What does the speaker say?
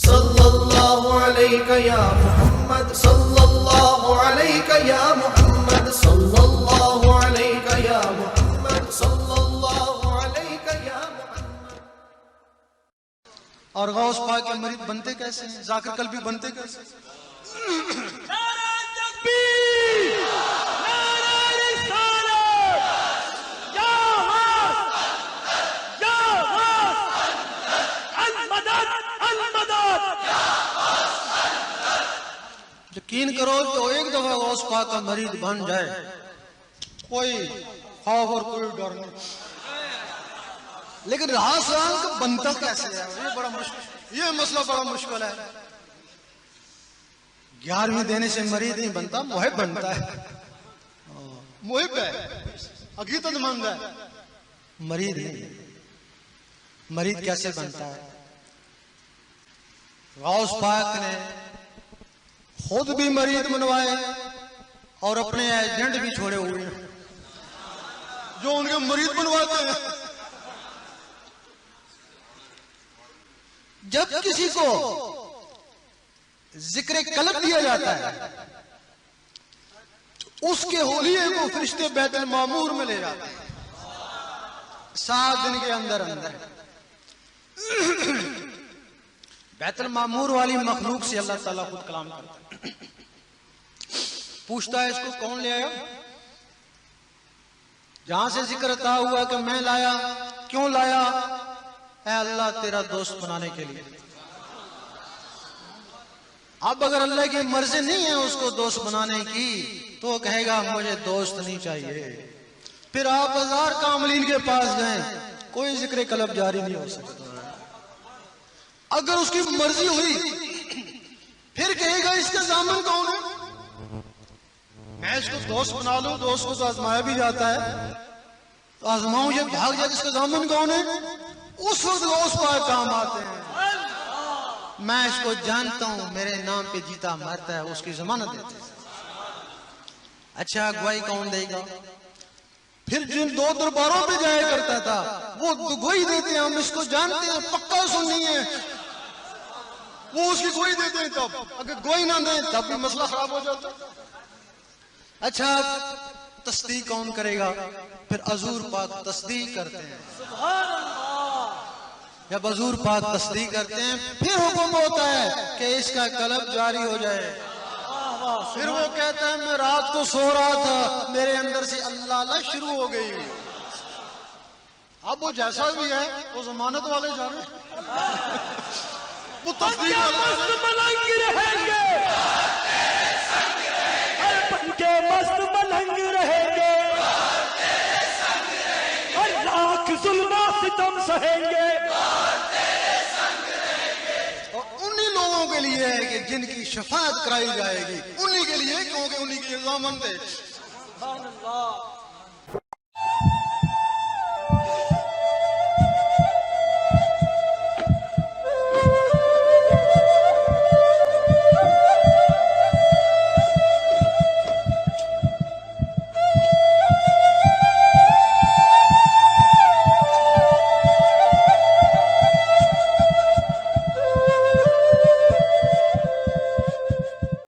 صلی اللہ علیہ یا محمد، صلی اللہ علیہ یا محمد، صلی اللہ علیہ یا محمد، صلی اللہ علیہ یا محمد۔ اور غوث پاک کے مرید بنتے کیسے ہیں؟ ذاکر قلبی بنتے کیسے ہیں؟ نعرہ تکبیر، نعرہ رسالت، یا غوث، یا غوث، المدد، المدد۔ یقین کرو تو ایک دفعہ غوث پاک کا مرید بن جائے، کوئی خوف اور کوئی ڈر نہیں۔ لیکن رہا سوال کہ بنتا کیسے ہے؟ یہ بڑا مشکل، یہ مسئلہ بڑا مشکل ہے۔ 11ویں دینے سے مرید نہیں بنتا، محب بنتا ہے۔ محب ہے، عقیدت مند ہے، مرید نہیں۔ مرید کیسے بنتا ہے؟ غوث پاک نے خود بھی مرید بنوائے اور اپنے ایجنٹ بھی چھوڑے ہوئے ہیں جو ان کے مرید بنواتے ہیں۔ جب کسی کو ذکر قلب دیا جاتا ہے تو اس کے ہولیے کو فرشتے بیت المعمور میں لے جاتے ہیں 7 دن کے اندر اندر۔ بیت المعمور والی مخلوق سے اللہ تعالیٰ خود کلام کرتا ہے، پوچھتا ہے اس کو کون لے آیا؟ جہاں سے ذکر عطا ہوا کہ میں لایا، کیوں لایا؟ اے اللہ تیرا دوست بنانے کے لیے۔ اب اگر اللہ کی مرضی نہیں ہے اس کو دوست بنانے کی تو وہ کہے گا مجھے دوست نہیں چاہیے۔ پھر آپ 1000 کاملین کے پاس جائیں، کوئی ذکر قلب جاری نہیں ہو سکتا۔ اگر اس کی مرضی ہوئی پھر کہے گا اس کا ضامن کون ہے؟ میں اس کو دوست بنا لوں، دوست کو تو آزمایا بھی جاتا ہے، تو آزماؤں یہ بھاگ جائے اس کا ضامن کون ہے؟ اس وقت غوث پاک کام آتے ہیں۔ میں اس کو جانتا ہوں، میرے نام پہ جیتا مرتا ہے، اس کی ضمانت دیتے ہیں۔ اچھا گواہی کون دے گا؟ پھر جن 2 درباروں پہ جایا کرتا تھا وہ گواہی دیتے ہیں، ہم اس کو جانتے ہیں، پکا سننی ہے، وہ اس کی گواہی دیتے ہیں۔ تب اگر گواہی نہ دیں تب بھی مسئلہ خراب ہو جاتا۔ اچھا تصدیق کون کرے گا؟ پھر حضور پاک تصدیق کرتے ہیں۔ سبحان اللہ۔ جب حضور پاک تصدیق کرتے ہیں پھر حکم ہوتا ہے کہ اس کا قلب جاری ہو جائے۔ پھر وہ کہتا ہے میں رات کو سو رہا تھا، میرے اندر سے اللہ اللہ شروع ہو گئی۔ اب وہ جیسا بھی ہے وہ ضمانت والے جا رہے ہیں، وہ تصدیق والے ملنگ رہیں گے، بن کے مست ملنگ رہیں گے، اور لاکھ ظلم و ستم سہیں گے۔ اور انہی لوگوں کے لیے ہے کہ جن کی شفاعت کرائی جائے گی، انہی کے لیے، کیونکہ انہی کی ضمانت ہے۔ سبحان اللہ۔